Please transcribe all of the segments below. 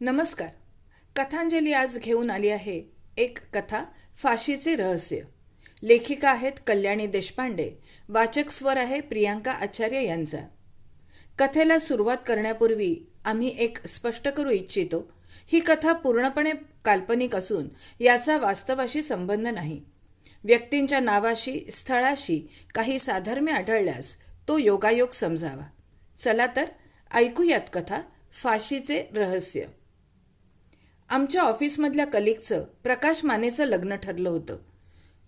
नमस्कार. कथांजली आज घेऊन आली आहे एक कथा, फाशीचे रहस्य. लेखिका आहेत कल्याणी देशपांडे. वाचक स्वर आहे प्रियांका आचार्य यांचा. कथेला सुरुवात करण्यापूर्वी आम्ही एक स्पष्ट करू इच्छितो. ही कथा पूर्णपणे काल्पनिक असून याचा वास्तवाशी संबंध नाही. व्यक्तींच्या नावाशी, स्थळाशी काही साधर्म्य आढळल्यास तो योगायोग समजावा. चला तर ऐकूयात कथा, फाशीचे रहस्य. आमच्या ऑफिसमधल्या कलिगचं प्रकाश मानेचं लग्न ठरलं होतं.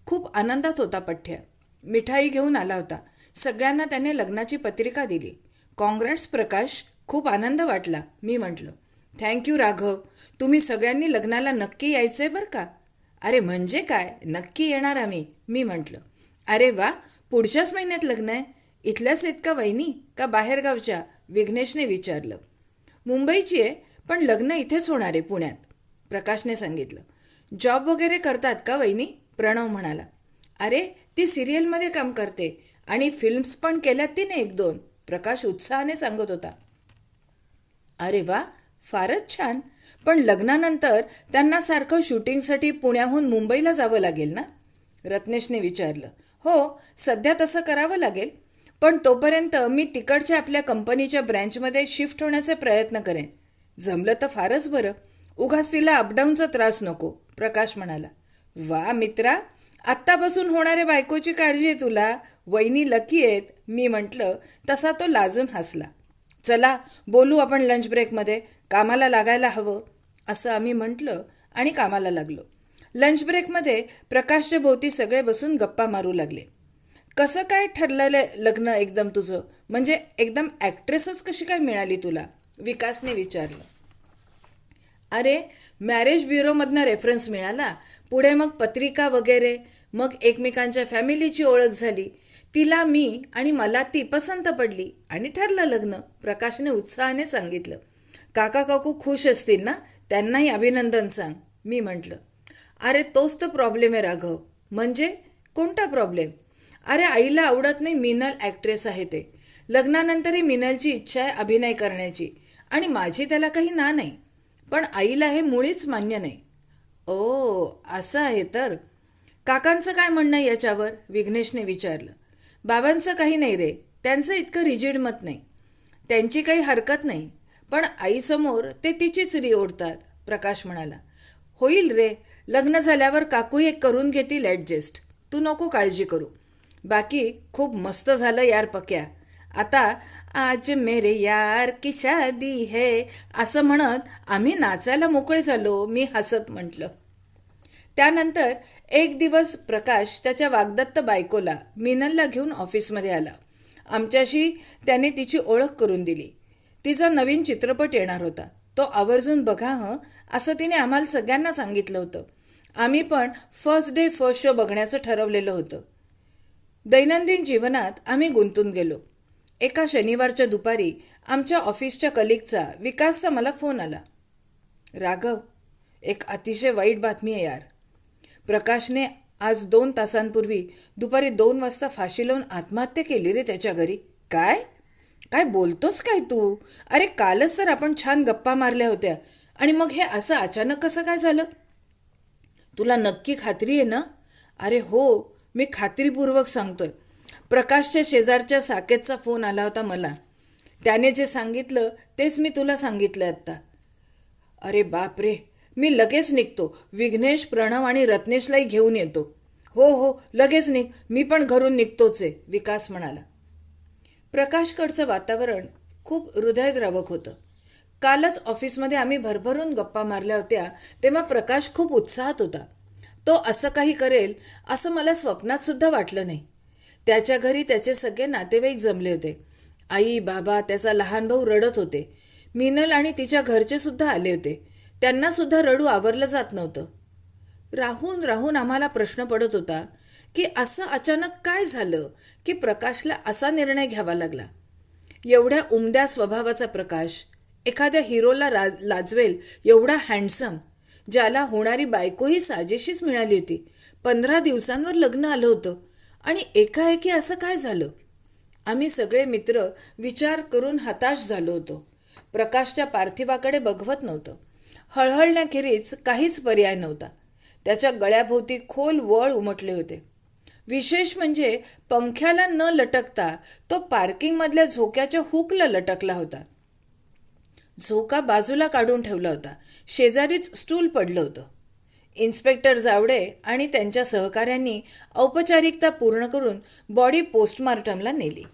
खूप आनंदात होता पठ्या. मिठाई घेऊन आला होता. सगळ्यांना त्याने लग्नाची पत्रिका दिली. कॉंग्रॅट्स प्रकाश, खूप आनंद वाटला, मी म्हटलं. थँक्यू राघव, तुम्ही सगळ्यांनी लग्नाला नक्की यायचंय बरं का. अरे म्हणजे काय, नक्की येणार आम्ही, मी म्हटलं. अरे वा, पुढच्याच महिन्यात लग्न आहे. इथल्याच आहेत का वहिनी, का बाहेरगावच्या, विघ्नेशने विचारलं. मुंबईची आहे, पण लग्न इथेच होणार आहे, पुण्यात, प्रकाशने सांगितलं. जॉब वगैरे करतात का वहिनी, प्रणव म्हणाला. अरे ती सिरियलमध्ये काम करते आणि फिल्म्स पण केल्यात तिने 1-2, प्रकाश उत्साहाने सांगत होता. अरे वा, फारच छान. पण लग्नानंतर त्यांना सारखं शूटिंगसाठी पुण्याहून मुंबईला जावं लागेल ना, रत्नेशने विचारलं. हो, सध्या तसं करावं लागेल, पण तोपर्यंत मी तिकडच्या आपल्या कंपनीच्या ब्रँचमध्ये शिफ्ट होण्याचा प्रयत्न करेन. जमलं तर फारच बरं, उगाच तिला अपडाऊनचा त्रास नको, प्रकाश म्हणाला. वा मित्रा, आत्तापासून होणाऱ्या बायकोची काळजी आहे तुला, वहिनी लकी आहेत, मी म्हटलं. तसा तो लाजून हसला. चला बोलू आपण लंच ब्रेकमध्ये, कामाला लागायला हवं, असं आम्ही म्हटलं आणि कामाला लागलो. लंच ब्रेकमध्ये प्रकाशच्या भोवती सगळे बसून गप्पा मारू लागले. कसं काय ठरलेलं लग्न एकदम तुझं, म्हणजे एकदम ॲक्ट्रेसच कशी काय मिळाली तुला, विकासने विचारलं. अरे मॅरेज ब्युरोमधनं रेफरन्स मिळाला, पुढे मग पत्रिका वगैरे, मग एकमेकांच्या फॅमिलीची ओळख झाली. तिला मी आणि मला ती पसंत पडली आणि ठरलं लग्न, प्रकाशने उत्साहाने सांगितलं. काका काकू खुश असतील ना, त्यांनाही अभिनंदन सांग, मी म्हटलं. अरे तोच तर प्रॉब्लेम आहे राघव. म्हणजे कोणता प्रॉब्लेम. अरे आईला आवडत नाही मिनल ॲक्ट्रेस आहे ते. लग्नानंतरही मिनलची इच्छा आहे अभिनय करण्याची आणि माझी त्याला काही ना नाही, पण आईला हे मुळीच मान्य नाही. ओ असं आहे तर. काकांचं काय म्हणणं आहे याच्यावर, विघ्नेशने विचारलं. बाबांचं काही नाही रे, त्यांचं इतकं रिजिड मत नाही. त्यांची काही हरकत नाही, पण आईसमोर ते तिचीच री ओढतात, प्रकाश म्हणाला. होईल रे, लग्न झाल्यावर काकूही एक करून घेतील ॲडजस्ट, तू नको काळजी करू. बाकी खूप मस्त झालं यार पक्या. आता आज मेरे यार की शादी है असं म्हणत आम्ही नाचायला मोकळे झालो, मी हसत म्हटलं. त्यानंतर एक दिवस प्रकाश त्याच्या वाग्दत्त बायकोला मिनलला घेऊन ऑफिसमध्ये आला. आमच्याशी त्याने तिची ओळख करून दिली. तिचा नवीन चित्रपट येणार होता, तो आवर्जून बघा हं, असं तिने आम्हाला सगळ्यांना सांगितलं होतं. आम्ही पण फर्स्ट डे फर्स्ट शो बघण्याचं ठरवलेलं होतं. दैनंदिन जीवनात आम्ही गुंतून गेलो. एका शनिवारच्या दुपारी आमच्या ऑफिसच्या कलिगचा, विकासचा मला फोन आला. राघव, एक अतिशय वाईट बातमी आहे यार. प्रकाशने आज 2 तासांपूर्वी दुपारी 2 वाजता फाशी लावून आत्महत्या केली रे त्याच्या घरी. काय काय बोलतोस काय तू. अरे कालच तर आपण छान गप्पा मारल्या होत्या आणि मग हे असं अचानक कसं काय झालं. तुला नक्की खात्री आहे ना. अरे हो, मी खात्रीपूर्वक सांगतोय. प्रकाशच्या शेजारच्या साकेतचा फोन आला होता मला. त्याने जे सांगितलं तेच मी तुला सांगितलं आत्ता. अरे बापरे, मी लगेच निघतो. विघ्नेश, प्रणव आणि रत्नेशलाही घेऊन येतो. हो हो, लगेच निघ, मी पण घरून निघतोच आहे, विकास म्हणाला. प्रकाशकडचं वातावरण खूप हृदयद्रावक होतं. कालच ऑफिसमध्ये आम्ही भरभरून गप्पा मारल्या होत्या, तेव्हा प्रकाश खूप उत्साहात होता. तो असं काही करेल असं मला स्वप्नात सुद्धा वाटलं नाही. त्याच्या घरी त्याचे सगळे नातेवाईक जमले होते. आई, बाबा, त्याचा लहान भाऊ रडत होते. मिनल आणि तिच्या घरचे सुद्धा आले होते. त्यांना सुद्धा रडू आवरलं जात नव्हतं. राहून राहून आम्हाला प्रश्न पडत होता की असं अचानक काय झालं की प्रकाशला असा निर्णय घ्यावा लागला. एवढ्या उमद्या स्वभावाचा प्रकाश, एखाद्या हिरोला लाजवेल एवढा हँडसम, ज्याला होणारी बायकोही साजेशीच मिळाली होती, 15 दिवसांवर लग्न आलं होतं आणि एकाएकी असं काय झालं. आम्ही सगळे मित्र विचार करून हताश झालो होतो. प्रकाशच्या पार्थिवाकडे बघवत नव्हतं. हळहळण्याखेरीज काहीच पर्याय नव्हता. त्याच्या गळ्याभोवती खोल वळ उमटले होते. विशेष म्हणजे पंख्याला न लटकता तो पार्किंगमधल्या झोक्याच्या हुकला लटकला होता. झोका बाजूला काढून ठेवला होता. शेजारीच स्टूल पडलं होतं. इन्स्पेक्टर जावडे आणि त्यांच्या सहकाऱ्यांनी औपचारिकता पूर्ण करून बॉडी पोस्टमार्टमला नेली.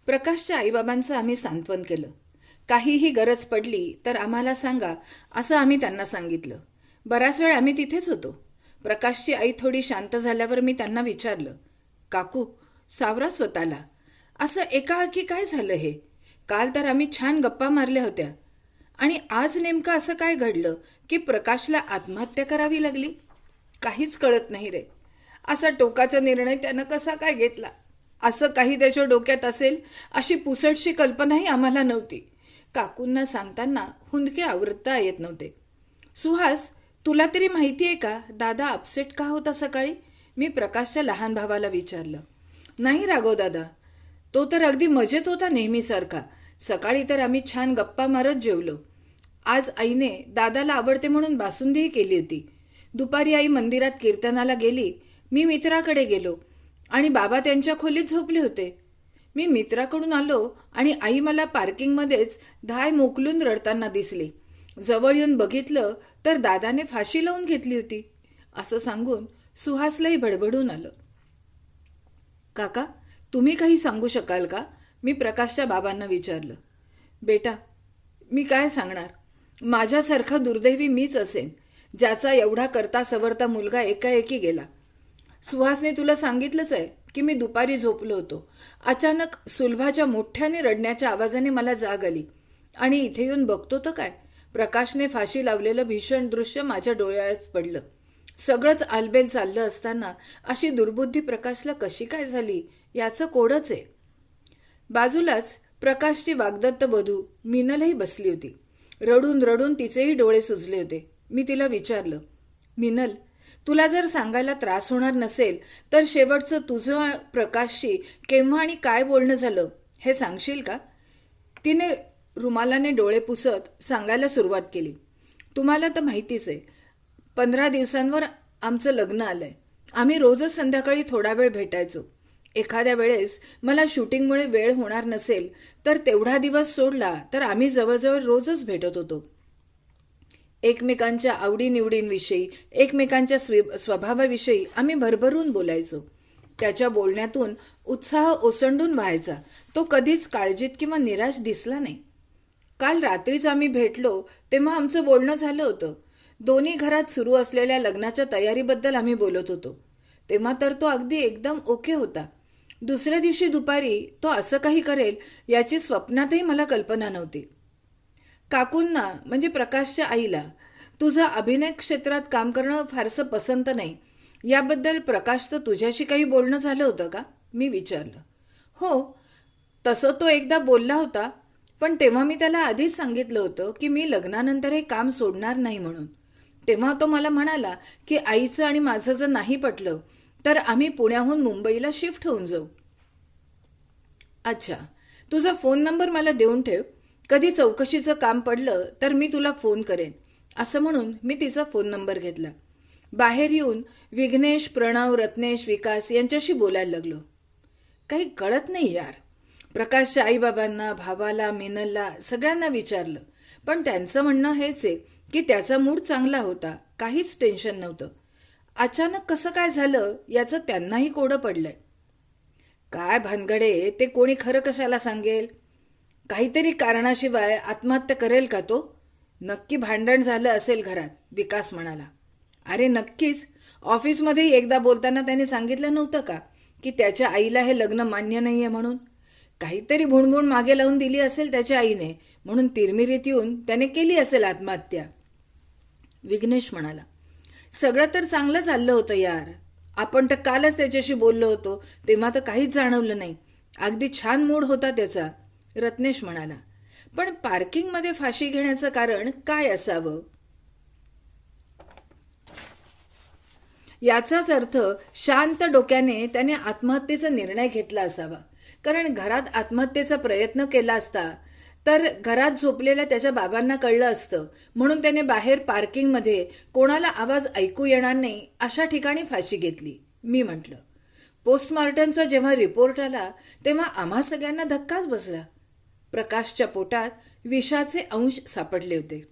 प्रकाशच्या आईबाबांचं आम्ही सांत्वन केलं. काहीही गरज पडली तर आम्हाला सांगा असं आम्ही त्यांना सांगितलं. बराच वेळ आम्ही तिथेच होतो. प्रकाशची आई थोडी शांत झाल्यावर मी त्यांना विचारलं, काकू सावरा स्वतःला, असं एकाएकी काय झालं हे? काल तर आम्ही छान गप्पा मारल्या होत्या आणि आज नेमकं असं काय घडलं की प्रकाशला आत्महत्या करावी लागली? काहीच कळत नाही रे. असा टोकाचा निर्णय त्यानं कसा काय घेतला? असं काही त्याच्या डोक्यात असेल अशी पुसटशी कल्पनाही आम्हाला नव्हती. काकूंना सांगताना हुंदके आवरता येत नव्हते. सुहास, तुला तरी माहिती आहे का दादा अपसेट का होता सकाळी? मी प्रकाशच्या लहान भावाला विचारलं. नाही राघव दादा, तो तर अगदी मजेत होता नेहमीसारखा. सकाळी तर आम्ही छान गप्पा मारत जेवलो. आज आईने दादाला आवडते म्हणून बासुंदीही केली होती. दुपारी आई मंदिरात कीर्तनाला गेली. मी मित्राकडे गेलो आणि बाबा त्यांच्या खोलीत झोपले होते. मी मित्राकडून आलो आणि आई मला पार्किंगमध्येच धाय मोकलून रडताना दिसली. जवळ येऊन बघितलं तर दादाने फाशी लावून घेतली होती. असं सांगून सुहासलाही भडभडून आलं. काका, तुम्ही काही सांगू शकाल का? मी प्रकाशच्या बाबांना विचारलं. बेटा, मी काय सांगणार? माझ्यासारखा दुर्दैवी मीच असेन, ज्याचा एवढा करता सवरता मुलगा एकाएकी गेला. सुहासने तुला सांगितलंच आहे की मी दुपारी झोपलो होतो. अचानक सुलभाच्या मोठ्याने रडण्याच्या आवाजाने मला जाग आली आणि इथे येऊन बघतो तर काय, प्रकाशने फाशी लावलेलं भीषण दृश्य माझ्या डोळ्यात पडलं. सगळंच आलबेल चाललं असताना अशी दुर्बुद्धी प्रकाशला कशी काय झाली याचं कोडच आहे. बाजूलाच प्रकाशची वाग्दत्त बधू मिनलही बसली होती. रडून रडून तिचेही डोळे सुजले होते. मी तिला विचारलं, मिनल, तुला जर सांगायला त्रास होणार नसेल तर शेवटचं तुझं प्रकाशशी केव्हा आणि काय बोलणं झालं हे सांगशील का? तिने रुमालाने डोळे पुसत सांगायला सुरुवात केली. तुम्हाला तर माहितीच आहे, 15 दिवसांवर आमचं लग्न आलंय. आम्ही रोजच संध्याकाळी थोडा वेळ भेटायचो. एखाद्या वेळेस मला शूटिंगमुळे वेळ होणार नसेल तर तेवढा दिवस सोडला तर आम्ही जवळजवळ रोजच भेटत होतो. एकमेकांच्या आवडीनिवडींविषयी, एकमेकांच्या स्वभावाविषयी आम्ही भरभरून बोलायचो. त्याच्या बोलण्यातून उत्साह ओसंडून व्हायचा. तो कधीच काळजीत किंवा निराश दिसला नाही. काल रात्रीच आम्ही भेटलो तेव्हा आमचं बोलणं झालं होतं. दोन्ही घरात सुरू असलेल्या लग्नाच्या तयारीबद्दल आम्ही बोलत होतो. तेव्हा तर तो अगदी एकदम ओके होता. दुसऱ्या दिवशी दुपारी तो असं काही करेल याची स्वप्नातही मला कल्पना नव्हती. काकूंना म्हणजे प्रकाशच्या आईला तुझं अभिनय क्षेत्रात काम करणं फारसं पसंत नाही याबद्दल प्रकाशचं तुझ्याशी काही बोलणं झालं होतं का? मी विचारलं. हो, तसं तो एकदा बोलला होता, पण तेव्हा मी त्याला आधीच सांगितलं होतं की मी लग्नानंतर हे काम सोडणार नाही म्हणून. तेव्हा तो मला म्हणाला की आईचं आणि माझं जर नाही पटलं तर आम्ही पुण्याहून मुंबईला शिफ्ट होऊन जाऊ. अच्छा, तुझा फोन नंबर मला देऊन ठेव. कधी चौकशीचं काम पडलं तर मी तुला फोन करेन, असं म्हणून मी तिचा फोन नंबर घेतला. बाहेर येऊन विघ्नेश, प्रणव, रत्नेश, विकास यांच्याशी बोलायला लागलो. काही कळत नाही यार. प्रकाशच्या आईबाबांना, भावाला, मिनलला सगळ्यांना विचारलं, पण त्यांचं म्हणणं हेच आहे की त्याचा मूड चांगला होता, काहीच टेन्शन नव्हतं. अचानक कसं काय झालं याचं त्यांनाही कोडं पडलंय. काय भानगडे, ते कोणी खरं कशाला सांगेल? काहीतरी कारणाशिवाय आत्महत्या करेल का तो? नक्की भांडण झालं असेल घरात, विकास म्हणाला. अरे नक्कीच. ऑफिसमध्येही एकदा बोलताना त्याने सांगितलं नव्हतं का की त्याच्या आईला हे लग्न मान्य नाहीये म्हणून? काहीतरी भुणभुण मागे लावून दिली असेल त्याच्या आईने, म्हणून तिरमिरीत येऊन त्याने केली असेल आत्महत्या, विघ्नेश म्हणाला. सगळं तर चांगलं चाललं होतं यार. आपण तर कालच त्याच्याशी बोललो होतो, तेव्हा तर काहीच जाणवलं नाही. अगदी छान मूड होता त्याचा, रत्नेश म्हणाला. पण पार्किंगमध्ये फाशी घेण्याचं कारण काय असावं? याचाच अर्थ शांत डोक्याने त्याने आत्महत्येचा निर्णय घेतला असावा. कारण घरात आत्महत्येचा प्रयत्न केला असता तर घरात झोपलेल्या त्याच्या बाबांना कळलं असतं, म्हणून त्याने बाहेर पार्किंगमध्ये कोणाला आवाज ऐकू येणार नाही अशा ठिकाणी फाशी घेतली. मी म्हटलं. पोस्टमॉर्टमचा जेव्हा रिपोर्ट आला तेव्हा आम्हा सगळ्यांना धक्काच बसला. प्रकाशच्या पोटात विषाचे अंश सापडले होते.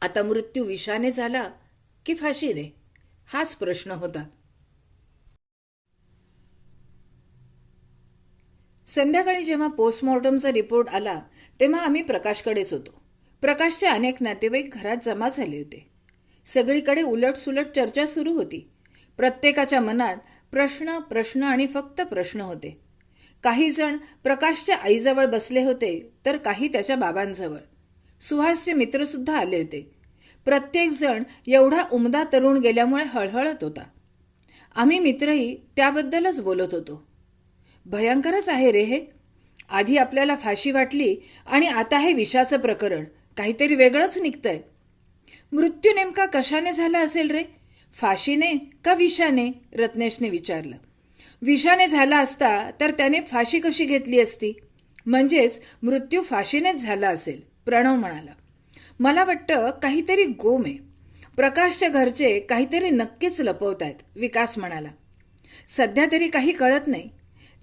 आता मृत्यू विषाने झाला की फाशीने, हाच प्रश्न होता. संध्याकाळी जेव्हा पोस्टमॉर्टमचा रिपोर्ट आला तेव्हा आम्ही प्रकाशकडेच होतो. प्रकाशचे अनेक नातेवाईक घरात जमा झाले होते. सगळीकडे उलटसुलट चर्चा सुरू होती. प्रत्येकाच्या मनात प्रश्न प्रश्न आणि फक्त प्रश्न होते. काही जण प्रकाशच्या आईजवळ बसले होते तर काही त्याच्या बाबांजवळ. सुहासचे मित्रसुद्धा आले होते. प्रत्येक जण एवढा उमदा तरुण गेल्यामुळे हळहळत होता. आम्ही मित्रही त्याबद्दलच बोलत होतो. भयंकरच आहे रे हे. आधी आपल्याला फाशी वाटली आणि आता हे विषाचं प्रकरण. काहीतरी वेगळंच निघतंय. मृत्यू नेमका कशाने झाला असेल रे? फाशीने का विषाने? रत्नेशने विचारलं. विषाने झाला असता तर त्याने फाशी कशी घेतली असती? म्हणजेच मृत्यू फाशीनेच झाला असेल, प्रणव म्हणाला. मला वाटतं काहीतरी गोम आहे. प्रकाशच्या घरचे काहीतरी नक्कीच लपवतायत, विकास म्हणाला. सध्या तरी काही कळत नाही.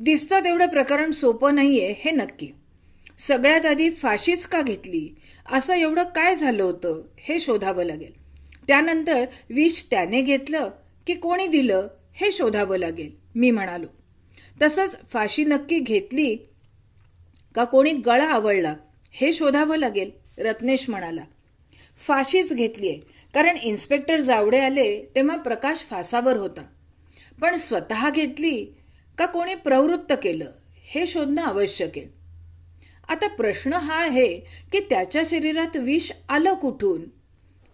दिसतं तेवढं प्रकरण सोपं नाहीये हे नक्की. सगळ्यात आधी फाशीच का घेतली, असं एवढं काय झालं होतं हे शोधावं लागेल. त्यानंतर विष त्याने घेतलं की कोणी दिलं हे शोधावं लागेल, मी म्हणालो. तसंच फाशी नक्की घेतली का कोणी गळा आवळला हे शोधावं लागेल, रत्नेश म्हणाला. फाशीच घेतलीये, कारण इन्स्पेक्टर जावडे आले तेव्हा प्रकाश फासावर होता. पण स्वतः घेतली का कोणी प्रवृत्त केलं हे शोधणं आवश्यक आहे. आता प्रश्न हा आहे की त्याच्या शरीरात विष आलं कुठून?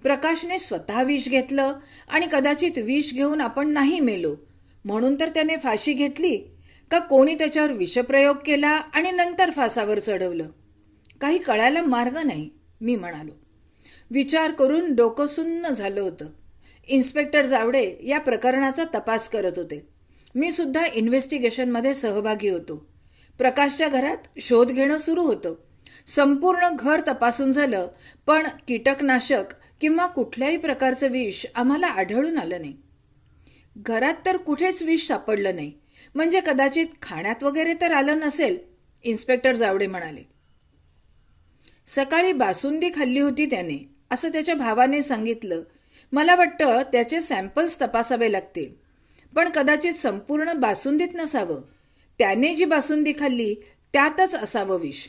प्रकाशने स्वतः विष घेतलं आणि कदाचित विष घेऊन आपण नाही मेलो म्हणून तर त्याने फाशी घेतली, का कोणी त्याच्यावर विषप्रयोग केला आणि नंतर फासावर चढवलं? काही कळायला मार्ग नाही, मी म्हणालो. विचार करून डोकं सुन्न झालं होतं. इन्स्पेक्टर जावडे या प्रकरणाचा तपास करत होते. मी सुद्धा इन्व्हेस्टिगेशनमध्ये सहभागी होतो. प्रकाशच्या घरात शोध घेणं सुरू होतं. संपूर्ण घर तपासून झालं, पण कीटकनाशक किंवा कुठल्याही प्रकारचं विष आम्हाला आढळून आलं नाही. घरात तर कुठेच विष सापडलं नाही, म्हणजे कदाचित खाण्यात वगैरे तर आलं नसेल, इन्स्पेक्टर जावडे म्हणाले. सकाळी बासुंदी खाल्ली होती त्याने, असं त्याच्या भावाने सांगितलं. मला वाटतं त्याचे सॅम्पल्स तपासावे लागतील, पण कदाचित संपूर्ण बासुंदीत नसावं. त्याने जी बासुंदी खाल्ली त्यातच असावं विष.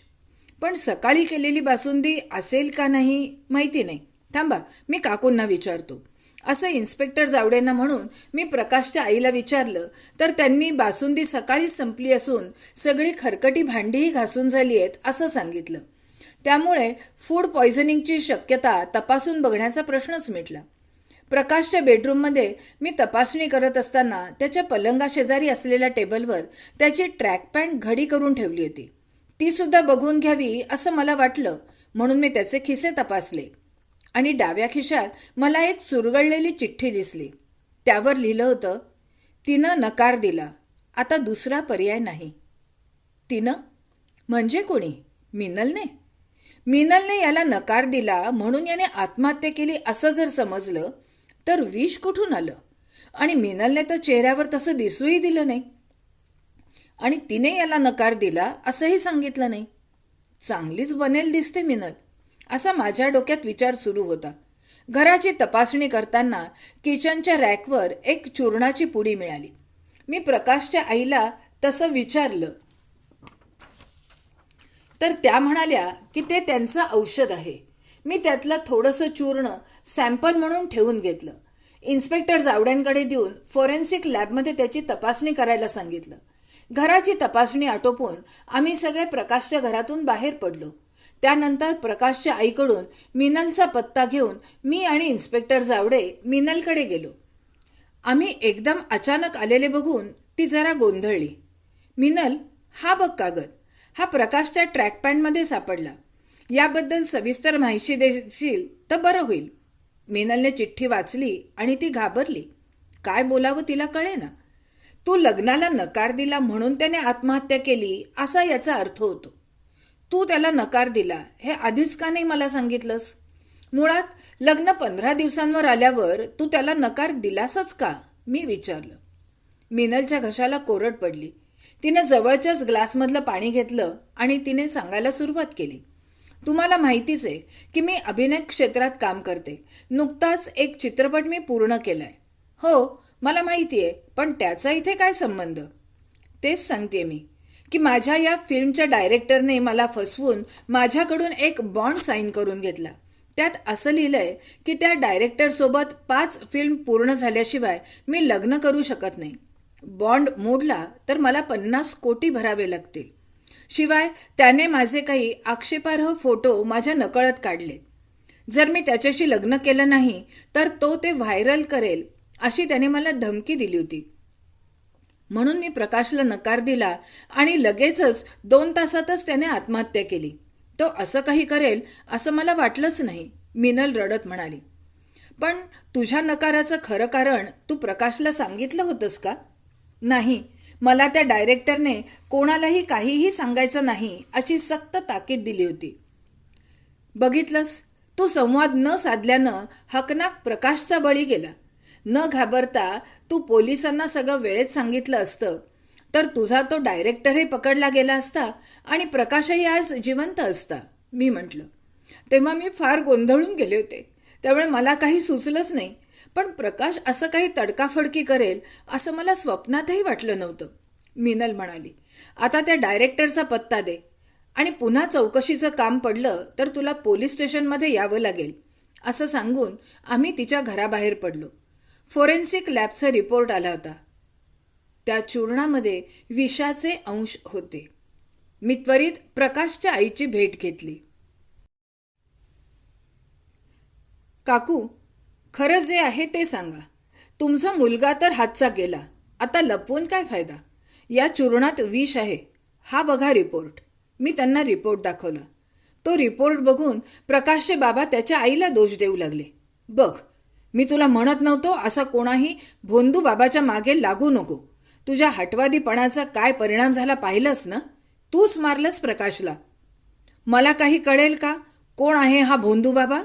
पण सकाळी केलेली बासुंदी असेल का नाही माहिती नाही. थांबा, मी काकूंना विचारतो, असं इन्स्पेक्टर जावडेंना म्हणून मी प्रकाशच्या आईला विचारलं तर त्यांनी बासुंदी सकाळीच संपली असून सगळी खरकटी भांडीही घासून झाली आहेत असं सांगितलं. त्यामुळे फूड पॉयझनिंगची शक्यता तपासून बघण्याचा प्रश्नच मिटला. प्रकाशच्या बेडरूममध्ये मी तपासणी करत असताना त्याच्या पलंगाशेजारी असलेल्या टेबलवर त्याची ट्रॅक पॅन्ट घडी करून ठेवली होती. ती सुद्धा बघून घ्यावी असं मला वाटलं, म्हणून मी त्याचे खिसे तपासले आणि डाव्या खिशात मला एक चुरगळलेली चिठ्ठी दिसली. त्यावर लिहिलं होतं, तिनं नकार दिला, आता दुसरा पर्याय नाही. तिनं म्हणजे कोणी? मिनलने. मिनलने याला नकार दिला म्हणून याने आत्महत्या केली असं जर समजलं तर विष कुठून आलं? आणि मिनलने तर चेहऱ्यावर तसं दिसूही दिलं नाही आणि तिने याला नकार दिला असंही सांगितलं नाही. चांगलीच बनेल दिसते मिनल, असा माझ्या डोक्यात विचार सुरू होता. घराची तपासणी करताना किचनच्या रॅकवर एक चूर्णाची पुडी मिळाली. मी प्रकाशच्या आईला तसं विचारलं तर त्या म्हणाल्या की ते त्यांचं औषध आहे. मी त्यातलं थोडंसं चूर्ण सॅम्पल म्हणून ठेवून घेतलं. इन्स्पेक्टर जावड्यांकडे देऊन फॉरेन्सिक लॅबमध्ये त्याची तपासणी करायला सांगितलं. घराची तपासणी आटोपून आम्ही सगळे प्रकाशच्या घरातून बाहेर पडलो. त्यानंतर प्रकाशच्या आईकडून मिनलचा पत्ता घेऊन मी आणि इन्स्पेक्टर जावडे मिनलकडे गेलो. आम्ही एकदम अचानक आलेले बघून ती जरा गोंधळली. मिनल, हा बघ कागद, हा प्रकाशच्या ट्रॅक पॅन्टमध्ये सापडला. याबद्दल सविस्तर माहिती देशील तर बरं होईल. मिनलने चिठ्ठी वाचली आणि ती घाबरली. काय बोलावं तिला कळेना. तू लग्नाला नकार दिला म्हणून त्याने आत्महत्या केली असा याचा अर्थ होतो. तू त्याला नकार दिला हे आधीच का नाही मला सांगितलंस? मुळात लग्न 15 दिवसांवर आल्यावर तू त्याला नकार दिलासच का? मी विचारलं. मिनलच्या घशाला कोरड पडली. तिने जवळच्याच ग्लासमधलं पाणी घेतलं आणि तिने सांगायला सुरुवात केली. तुम्हाला माहितीच आहे की मी अभिनय क्षेत्रात काम करते. नुकताच एक चित्रपट मी पूर्ण केलाय. हो, मला माहिती आहे, पण त्याचा इथे काय संबंध? तेच सांगते मी की माझ्या या फिल्मच्या डायरेक्टरने मला फसवून माझ्याकडून एक बॉन्ड साईन करून घेतला. त्यात असं लिहिलंय की त्या डायरेक्टरसोबत 5 फिल्म पूर्ण झाल्याशिवाय मी लग्न करू शकत नाही. बॉन्ड मोडला तर मला 50 कोटी भरावे लागतील. शिवाय त्याने माझे काही आक्षेपार्ह फोटो माझ्या नकळत काढले. जर मी त्याच्याशी लग्न केलं नाही तर तो ते व्हायरल करेल अशी त्याने मला धमकी दिली होती. म्हणून मी प्रकाशला नकार दिला आणि लगेचच 2 तासातच त्याने आत्महत्या केली. तो असं काही करेल असं मला वाटलंच नाही, मिनल रडत म्हणाली. पण तुझ्या नकाराचं खरं कारण तू प्रकाशला सांगितलं होतंस का? नाही, मला त्या डायरेक्टरने कोणालाही काहीही सांगायचं नाही अशी सक्त ताकीद दिली होती. बघितलंस, तू संवाद न साधल्यानं हकनाक प्रकाशचा बळी गेला. न घाबरता तू पोलिसांना सगळं वेळेत सांगितलं असतं तर तुझा तो डायरेक्टरही पकडला गेला असता आणि प्रकाशही आज जिवंत असता, मी म्हटलं. तेव्हा मी फार गोंधळून गेले होते, त्यामुळे मला काही सुचलंच नाही. पण प्रकाश असं काही तडकाफडकी करेल असं मला स्वप्नातही वाटलं नव्हतं, मिनल म्हणाली. आता त्या डायरेक्टरचा पत्ता दे आणि पुन्हा चौकशीचं काम पडलं तर तुला पोलीस स्टेशनमध्ये यावं लागेल, असं सांगून आम्ही तिच्या घराबाहेर पडलो. फोरेन्सिक लॅबचा रिपोर्ट आला होता. त्या चूर्णामध्ये विषाचे अंश होते. मी त्वरित प्रकाशच्या आईची भेट घेतली. काकू, खरं जे आहे ते सांगा. तुमचा मुलगा तर हातचा गेला, आता लपवून काय फायदा? या चूर्णात विष आहे. हा बघा रिपोर्ट. मी त्यांना रिपोर्ट दाखवला. तो रिपोर्ट बघून प्रकाशचे बाबा त्याच्या आईला दोष देऊ लागले. बघ, मी तुला म्हणत नव्हतो असा कोणाही भोंदू बाबाच्या मागे लागू नको. तुझ्या हटवादीपणाचा काय परिणाम झाला पाहिलंस ना? तूच मारलंस प्रकाशला. मला काही कळेल का कोण आहे हा भोंदू बाबा?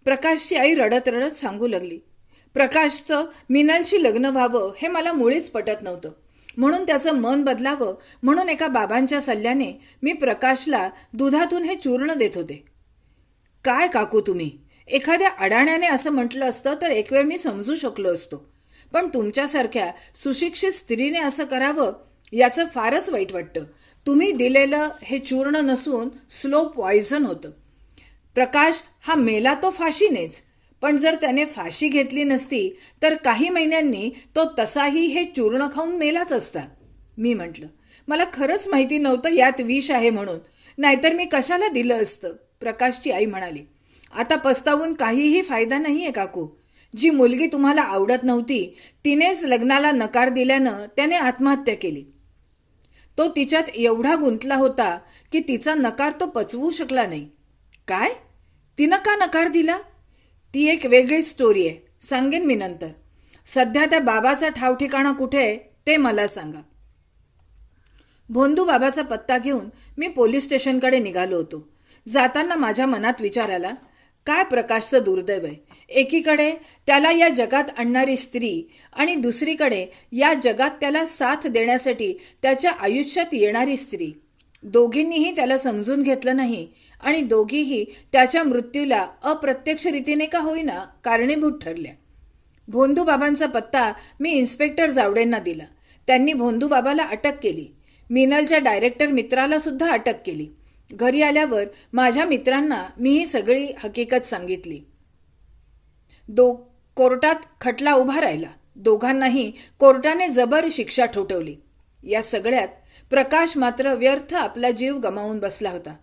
प्रकाशची आई रडत रडत सांगू लागली. प्रकाशचं मिनलशी लग्न व्हावं हे मला मुळीच पटत नव्हतं. म्हणून त्याचं मन बदलावं म्हणून एका बाबांच्या सल्ल्याने मी प्रकाशला दुधातून हे चूर्ण देत होते. काय काकू तुम्ही? एखाद्या अडाण्याने असं म्हटलं असतं तर एक वेळ मी समजू शकलो असतो. पण तुमच्यासारख्या सुशिक्षित स्त्रीने असं करावं याचं फारच वाईट वाटतं. तुम्ही दिलेलं हे चूर्ण नसून स्लो पॉयझन होतं. प्रकाश हा मेला तो फाशीनेच, पण जर त्याने फाशी घेतली नसती तर काही महिन्यांनी तो तसाही हे चूर्ण खाऊन मेलाच असता, मी म्हटलं. मला खरंच माहिती नव्हतं यात विष आहे म्हणून, नाहीतर मी कशाला दिलं असतं, प्रकाशची आई म्हणाली. आता पस्तावून काहीही फायदा नाहीये काकू. जी मुलगी तुम्हाला आवडत नव्हती तिनेच लग्नाला नकार दिल्यानं त्याने आत्महत्या केली. तो तिच्यात एवढा गुंतला होता की तिचा नकार तो पचवू शकला नाही. काय? तिनं का नकार दिला? ती एक वेगळी स्टोरी आहे, सांगेन मी नंतर. सध्या त्या बाबाचा ठावठिकाणा कुठे आहे ते मला सांगा. भोंदू बाबाचा पत्ता घेऊन मी पोलीस स्टेशनकडे निघालो होतो. जाताना माझ्या मनात विचार आला, काय प्रकाशचं दुर्दैव आहे. एकीकडे त्याला या जगात आणणारी स्त्री आणि दुसरीकडे या जगात त्याला साथ देण्यासाठी त्याच्या आयुष्यात येणारी स्त्री. दोघींनीही त्याला समजून घेतलं नाही आणि दोघीही त्याच्या मृत्यूला अप्रत्यक्ष रीतीने का होईना कारणीभूत ठरल्या. भोंदू बाबांचा पत्ता मी इन्स्पेक्टर जावडेंना दिला. त्यांनी भोंदू बाबाला अटक केली. मिनलच्या डायरेक्टर मित्राला सुद्धा अटक केली. घरी आल्यावर माझ्या मित्रांना मी ही सगळी हकीकत सांगितली. कोर्टात खटला उभा राहिला. दोघांनाही कोर्टाने जबर शिक्षा ठोठवली. या सगळ्यात प्रकाश मात्र व्यर्थ आपला जीव गमावून बसला होता.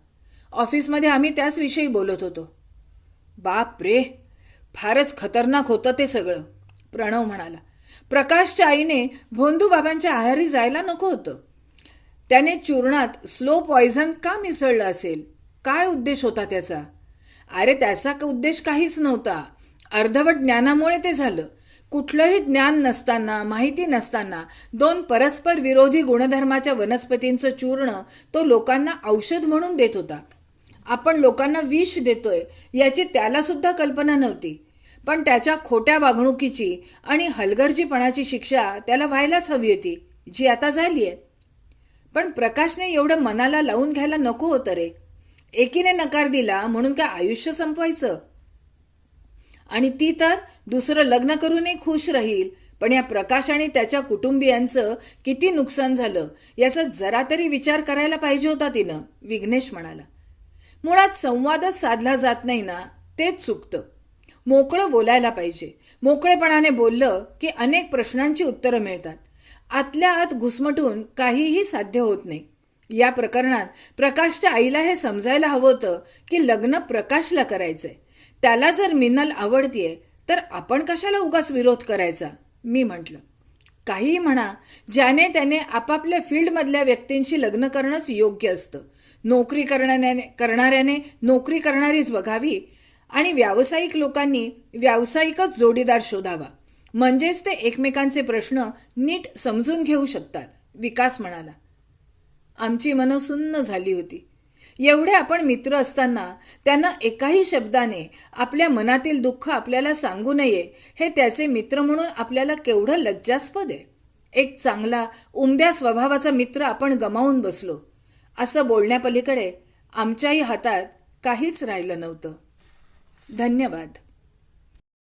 ऑफिसमध्ये आम्ही त्याच विषयी बोलत होतो. बाप रे, फारच खतरनाक होतं ते सगळं, प्रणव म्हणाला. प्रकाशच्या आईने भोंदू बाबांच्या आहारी जायला नको होतं. त्याने चूर्णात स्लो पॉयझन का मिसळलं असेल? काय उद्देश होता त्याचा? अरे त्याचा उद्देश काहीच नव्हता. अर्धवट ज्ञानामुळे ते झालं. कुठलंही ज्ञान नसताना, माहिती नसताना दोन परस्पर विरोधी गुणधर्माच्या वनस्पतींचं चूर्ण तो लोकांना औषध म्हणून देत होता. आपण लोकांना विष देतोय याची त्याला सुद्धा कल्पना नव्हती. पण त्याच्या खोट्या वागणुकीची आणि हलगर्जीपणाची शिक्षा त्याला व्हायलाच हवी होती, जी आता झालीये. पण प्रकाशने एवढं मनाला लावून घ्यायला नको होतं रे. एकीने नकार दिला म्हणून काय आयुष्य संपवायचं? आणि ती तर दुसरं लग्न करूनही खुश राहील, पण या प्रकाश आणि त्याच्या कुटुंबियांचं किती नुकसान झालं याचा जरा तरी विचार करायला पाहिजे होता तिनं, विघ्नेश म्हणाला. मुळात संवादच साधला जात नाही ना, तेच चुकतं. मोकळं बोलायला पाहिजे. मोकळेपणाने बोललं की अनेक प्रश्नांची उत्तरं मिळतात. आतल्या आत घुसमटून काहीही साध्य होत नाही. या प्रकरणात प्रकाशच्या आईला हे समजायला हवं होतं की लग्न प्रकाशला करायचंय. त्याला जर मिनल आवडतीये तर आपण कशाला उगाच विरोध करायचा, मी म्हटलं. काहीही म्हणा, ज्याने त्याने आपापल्या फील्डमधल्या व्यक्तींशी लग्न करणंच योग्य असतं. नोकरी करणाऱ्याने नोकरी करणारीच बघावी आणि व्यावसायिक लोकांनी व्यावसायिकच जोडीदार शोधावा. म्हणजेच ते एकमेकांचे प्रश्न नीट समजून घेऊ शकतात, विकास म्हणाला. आमची मनं सुन्न झाली होती. एवढे आपण मित्र असताना त्यानं एकाही शब्दाने आपल्या मनातील दुःख आपल्याला सांगू नये हे त्याचे मित्र म्हणून आपल्याला केवढं लज्जास्पद आहे. एक चांगला उमद्या स्वभावाचा मित्र आपण गमावून बसलो. असं बोलण्यापलीकडे आमच्याही हातात काहीच राहिलं नव्हतं. धन्यवाद.